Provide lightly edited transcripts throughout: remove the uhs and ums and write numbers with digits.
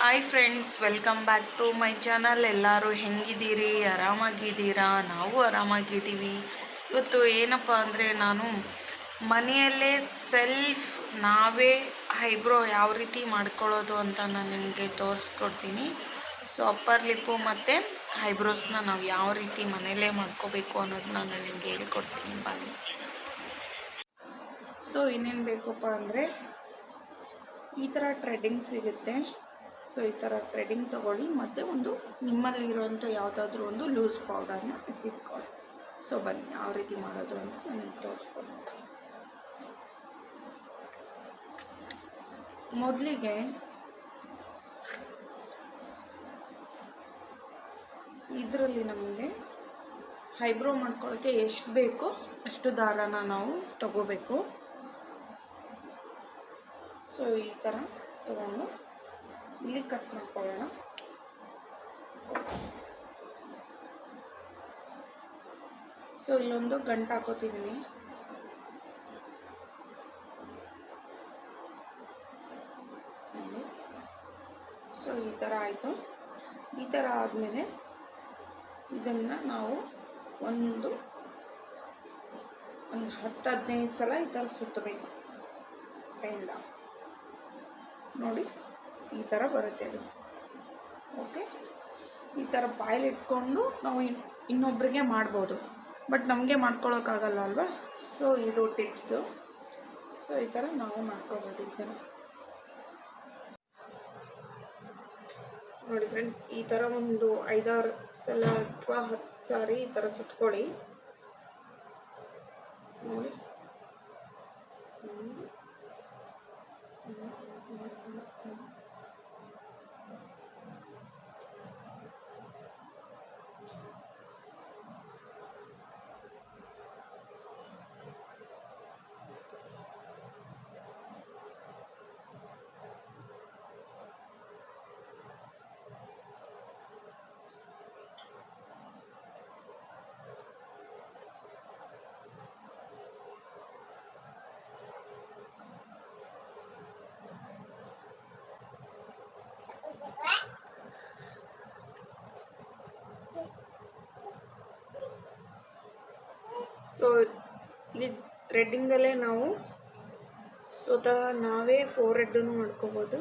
Hi friends, welcome back to my channel. ಎಲ್ಲರೂ ಹೆಂಗಿದ್ದೀರಿ? ಆರಾಮಾಗಿದ್ದೀರಾ? ನಾವು ಆರಾಮಾಗಿದ್ದೀವಿ. ಇವತ್ತು ಏನಪ್ಪ ಅಂದರೆ, ನಾನು ಮನೆಯಲ್ಲೇ ನಾವೇ ಐಬ್ರೋ ಯಾವ ರೀತಿ ಮಾಡ್ಕೊಳ್ಳೋದು ಅಂತ ನಾನು ನಿಮಗೆ ತೋರಿಸ್ಕೊಡ್ತೀನಿ. ಸೊ ಅಪ್ಪರ್ ಲಿಪ್ಪು ಮತ್ತು ಐಬ್ರೋಸ್ನ ನಾವು ಯಾವ ರೀತಿ ಮನೆಯಲ್ಲೇ ಮಾಡ್ಕೋಬೇಕು ಅನ್ನೋದು ನಾನು ನಿಮಗೆ ಹೇಳ್ಕೊಡ್ತೀನಿ ಬನ್ನಿ. ಸೊ ಇನ್ನೇನು ಬೇಕಪ್ಪ ಅಂದರೆ, ಈ ಥರ ಟ್ರೆಡ್ಡಿಂಗ್ ಸಿಗುತ್ತೆ. ಸೊ ಈ ಥರ ಟ್ರೆಡಿಂಗ್ ತೊಗೊಳ್ಳಿ, ಮತ್ತು ಒಂದು ನಿಮ್ಮಲ್ಲಿರುವಂಥ ಯಾವುದಾದ್ರೂ ಒಂದು ಲೂಸ್ ಪೌಡರ್ನ ಎತ್ತಿಟ್ಕೊಳ್ಳಿ. ಸೊ ಬನ್ನಿ ಯಾವ ರೀತಿ ಮಾಡೋದು ಅಂತ ನಾನು ತೋರಿಸ್ಕೊಡ್ತೀನಿ. ಮೊದಲಿಗೆ ಇದರಲ್ಲಿ ನಮಗೆ ಐಬ್ರೋ ಮಾಡ್ಕೊಳ್ಳೋಕ್ಕೆ ಎಷ್ಟು ಬೇಕೋ ಅಷ್ಟು ದಾರಾನ ನಾವು ತಗೋಬೇಕು. ಸೊ ಈ ಥರ ತಗೊಂಡು ಇಲ್ಲಿ ಕಟ್ ಮಾಡ್ಕೊಳ್ಳೋಣ. ಸೊ ಇಲ್ಲೊಂದು ಗಂಟು ಹಾಕೋತಿದ್ದೀನಿ. ಸೊ ಈ ಥರ ಆಯಿತು. ಈ ಥರ ಆದಮೇಲೆ ಇದನ್ನು ನಾವು ಒಂದು 10-15 ಸಲ ಈ ಥರ ಸುತ್ತಬೇಕು ಕೈಯಿಂದ. ನೋಡಿ ಈ ಥರ ಬರುತ್ತೆ ಅದು. ಓಕೆ, ಈ ಥರ ಬಾಯಲ್ಲಿ ಇಟ್ಕೊಂಡು ನಾವು ಇನ್ನೊಬ್ಬರಿಗೆ ಮಾಡ್ಬೋದು, ಬಟ್ ನಮಗೆ ಮಾಡ್ಕೊಳ್ಳೋಕ್ಕಾಗಲ್ಲ ಅಲ್ವಾ. ಸೊ ಇದು ಟಿಪ್ಸು. ಸೊ ಈ ಥರ ನಾವು ಮಾಡ್ಕೋಬೋದು. ಈ ಥರ ನೋಡಿ ಫ್ರೆಂಡ್ಸ್, ಈ ಥರ ಒಂದು 5-6 ಸಲ ಅಥವಾ 10 ಸಾರಿ ಈ ಥರ ಸುತ್ಕೊಳ್ಳಿ. ನೋಡಿ ಸೊ ಇಲ್ಲಿ ಥ್ರೆಡ್ಡಿಂಗಲ್ಲೇ ನಾವು ಸ್ವತಃ ನಾವೇ ಫೋರ್ ಹೆಡ್ಡನ್ನು ಮಾಡ್ಕೋಬೋದು.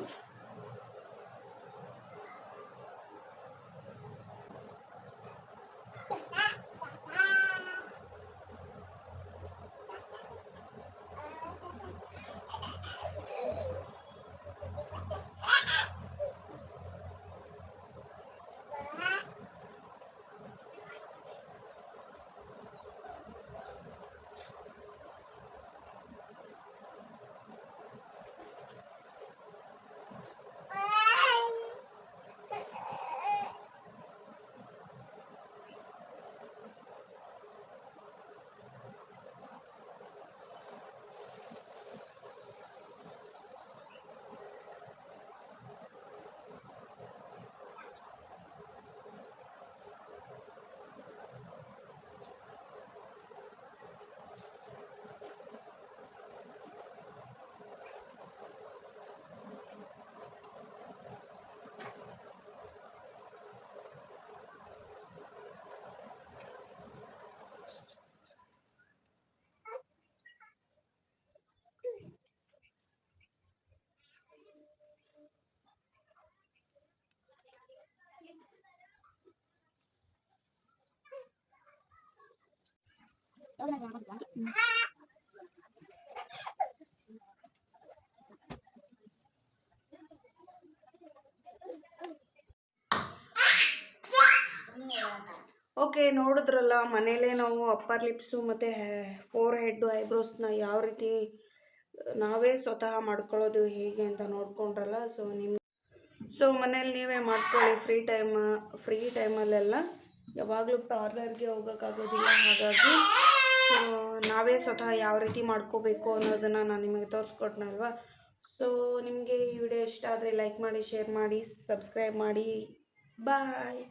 ಓಕೆ, ನೋಡಿದ್ರಲ್ಲ, ಮನೇಲೇ ನಾವು ಅಪ್ಪರ್ ಲಿಪ್ಸು ಮತ್ತು ಫೋರ್ ಹೆಡ್ಡು ಐಬ್ರೋಸ್ನ ಯಾವ ರೀತಿ ನಾವೇ ಸ್ವತಃ ಮಾಡ್ಕೊಳ್ಳೋದು ಹೇಗೆ ಅಂತ ನೋಡ್ಕೊಂಡ್ರಲ್ಲ. ಸೊ ಮನೇಲಿ ನೀವೇ ಮಾಡ್ಕೊಳ್ಳಿ. ಫ್ರೀ ಟೈಮಲ್ಲೆಲ್ಲ ಯಾವಾಗಲೂ ಪಾರ್ಲರ್ಗೆ ಹೋಗೋಕ್ಕಾಗೋದಿಲ್ಲ. ಹಾಗಾಗಿ ನಾವೇ ಸ್ವತಃ ಯಾವ ರೀತಿ ಮಾಡ್ಕೋಬೇಕು ಅನ್ನೋದನ್ನು ನಾನು ನಿಮಗೆ ತೋರಿಸ್ಕೊಟ್ನಲ್ವ. ಸೊ ನಿಮಗೆ ಈ ವಿಡಿಯೋ ಇಷ್ಟ ಆದರೆ ಲೈಕ್ ಮಾಡಿ, ಶೇರ್ ಮಾಡಿ, ಸಬ್ಸ್ಕ್ರೈಬ್ ಮಾಡಿ. ಬಾಯ್.